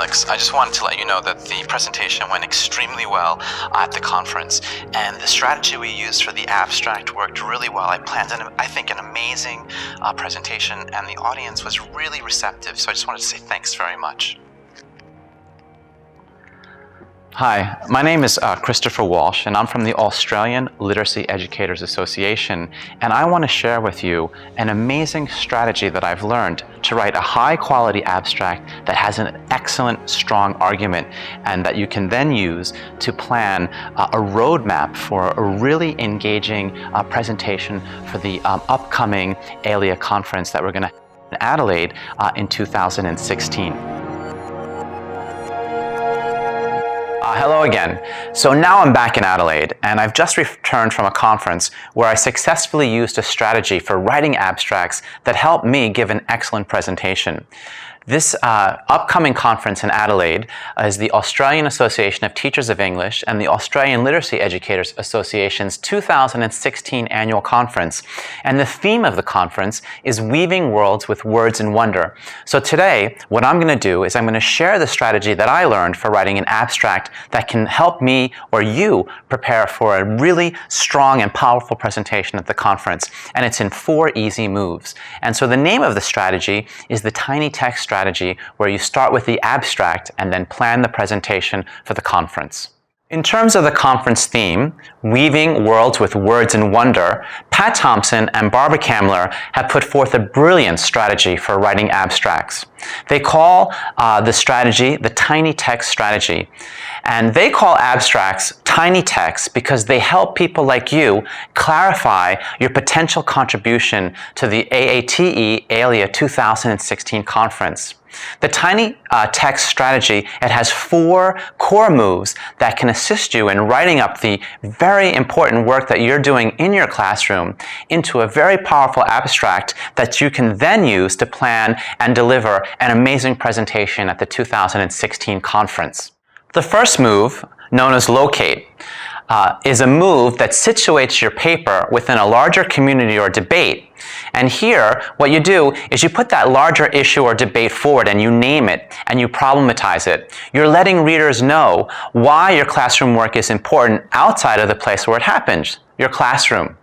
Alex. I just wanted to let you know that the presentation went extremely well at the conference, and the strategy we used for the abstract worked really well. I planned, I think, an amazing presentation, and the audience was really receptive, so I just wanted to say thanks very much. Hi, my name is Christopher Walsh, and I'm from the Australian Literacy Educators Association, and I want to share with you an amazing strategy that I've learned to write a high-quality abstract that has an excellent, strong argument, and that you can then use to plan a roadmap for a really engaging presentation for the upcoming ALEA conference that we're going to have in Adelaide in 2016. Hello again. So now I'm back in Adelaide, and I've just returned from a conference where I successfully used a strategy for writing abstracts that helped me give an excellent presentation. This upcoming conference in Adelaide is the Australian Association of Teachers of English and the Australian Literacy Educators Association's 2016 annual conference. And the theme of the conference is Weaving Worlds with Words and Wonder. So today, what I'm going to do is I'm going to share the strategy that I learned for writing an abstract that can help me or you prepare for a really strong and powerful presentation at the conference. And it's in 4 easy moves. And so the name of the strategy is the Tiny Text Strategy, where you start with the abstract and then plan the presentation for the conference. In terms of the conference theme, Weaving Worlds with Words and Wonder, Pat Thompson and Barbara Kamler have put forth a brilliant strategy for writing abstracts. They call the strategy the Tiny Text Strategy. And they call abstracts tiny texts because they help people like you clarify your potential contribution to the AATE ALEA 2016 conference. The Tiny Text Strategy, it has 4 core moves that can assist you in writing up the very important work that you're doing in your classroom into a very powerful abstract that you can then use to plan and deliver an amazing presentation at the 2016 conference. The first move, known as locate, is a move that situates your paper within a larger community or debate. And here, what you do is you put that larger issue or debate forward and you name it and you problematize it. You're letting readers know why your classroom work is important outside of the place where it happens, your classroom.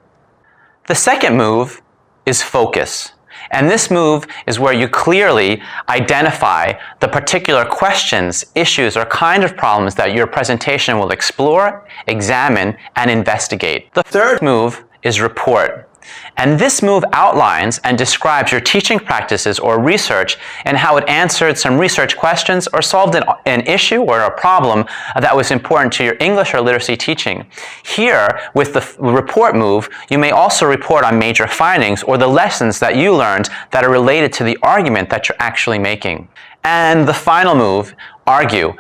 The second move is focus. And this move is where you clearly identify the particular questions, issues, or kind of problems that your presentation will explore, examine, and investigate. The third move is report. And this move outlines and describes your teaching practices or research and how it answered some research questions or solved an issue or a problem that was important to your English or literacy teaching. Here, with the report move, you may also report on major findings or the lessons that you learned that are related to the argument that you're actually making. And the final move, argue.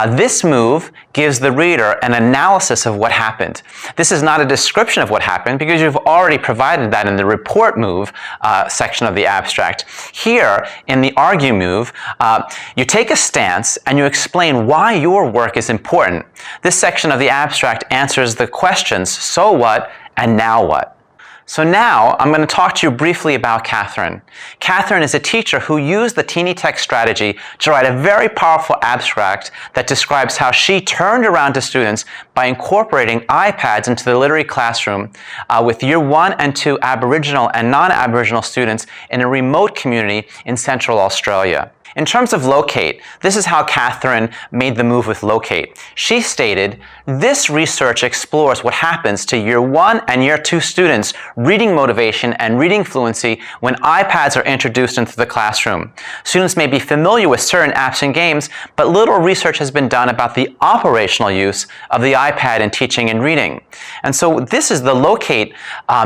This move gives the reader an analysis of what happened. This is not a description of what happened because you've already provided that in the report move section of the abstract. Here, in the argue move, you take a stance and you explain why your work is important. This section of the abstract answers the questions, so what and now what? So now I'm going to talk to you briefly about Catherine. Catherine is a teacher who used the Tiny Text Strategy to write a very powerful abstract that describes how she turned around to students by incorporating iPads into the literary classroom with Year 1 and 2 Aboriginal and non-Aboriginal students in a remote community in Central Australia. In terms of locate, this is how Catherine made the move with locate. She stated, this research explores what happens to Year 1 and Year 2 students' reading motivation and reading fluency when iPads are introduced into the classroom. Students may be familiar with certain apps and games, but little research has been done about the operational use of the iPad in teaching and reading. And so this is the locate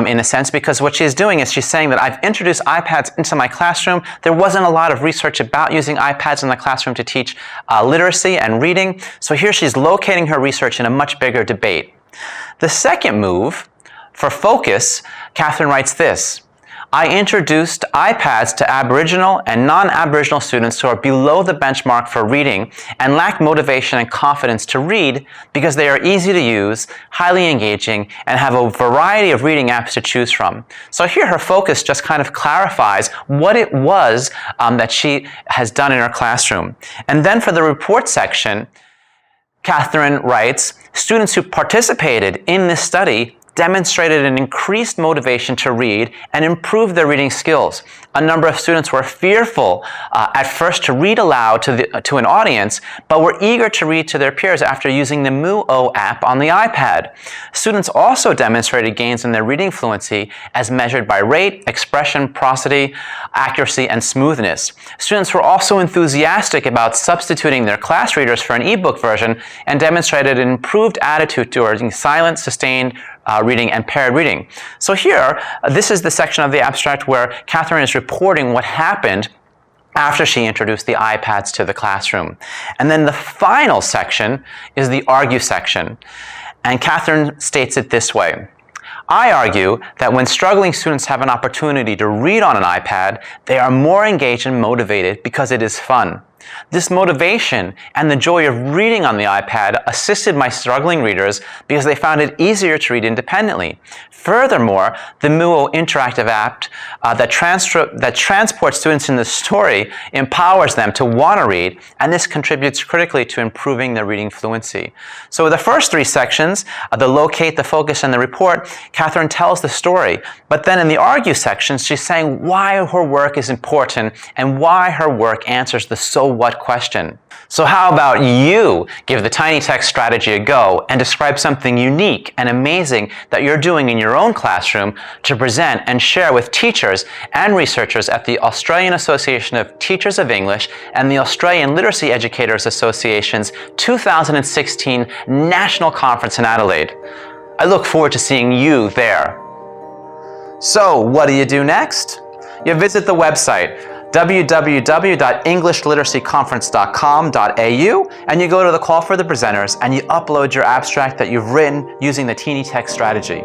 in a sense, because what she's doing is she's saying that I've introduced iPads into my classroom. There wasn't a lot of research about using iPads in the classroom to teach literacy and reading. So here she's locating her research in a much bigger debate. The second move, for focus, Catherine writes this. I introduced iPads to Aboriginal and non-Aboriginal students who are below the benchmark for reading and lack motivation and confidence to read because they are easy to use, highly engaging, and have a variety of reading apps to choose from. So here her focus just kind of clarifies what it was that she has done in her classroom. And then for the report section, Catherine writes, students who participated in this study demonstrated an increased motivation to read and improved their reading skills. A number of students were fearful at first to read aloud to an audience, but were eager to read to their peers after using the Moo app on the iPad. Students also demonstrated gains in their reading fluency as measured by rate, expression, prosody, accuracy, and smoothness. Students were also enthusiastic about substituting their class readers for an ebook version and demonstrated an improved attitude towards silent, sustained reading and paired reading. So here, this is the section of the abstract where Catherine is reporting what happened after she introduced the iPads to the classroom. And then the final section is the argue section. And Catherine states it this way. I argue that when struggling students have an opportunity to read on an iPad, they are more engaged and motivated because it is fun. This motivation and the joy of reading on the iPad assisted my struggling readers because they found it easier to read independently. Furthermore, the Moo interactive app that transports students in the story empowers them to want to read, and this contributes critically to improving their reading fluency. So the first three sections, the locate, the focus, and the report, Catherine tells the story. But then in the argue section, she's saying why her work is important and why her work answers the so what question. So how about you give the tiny text strategy a go and describe something unique and amazing that you're doing in your own classroom to present and share with teachers and researchers at the Australian Association of Teachers of English and the Australian Literacy Educators Association's 2016 National Conference in Adelaide. I look forward to seeing you there. So what do you do next? You visit the website www.englishliteracyconference.com.au and you go to the call for the presenters and you upload your abstract that you've written using the Teeny Text strategy.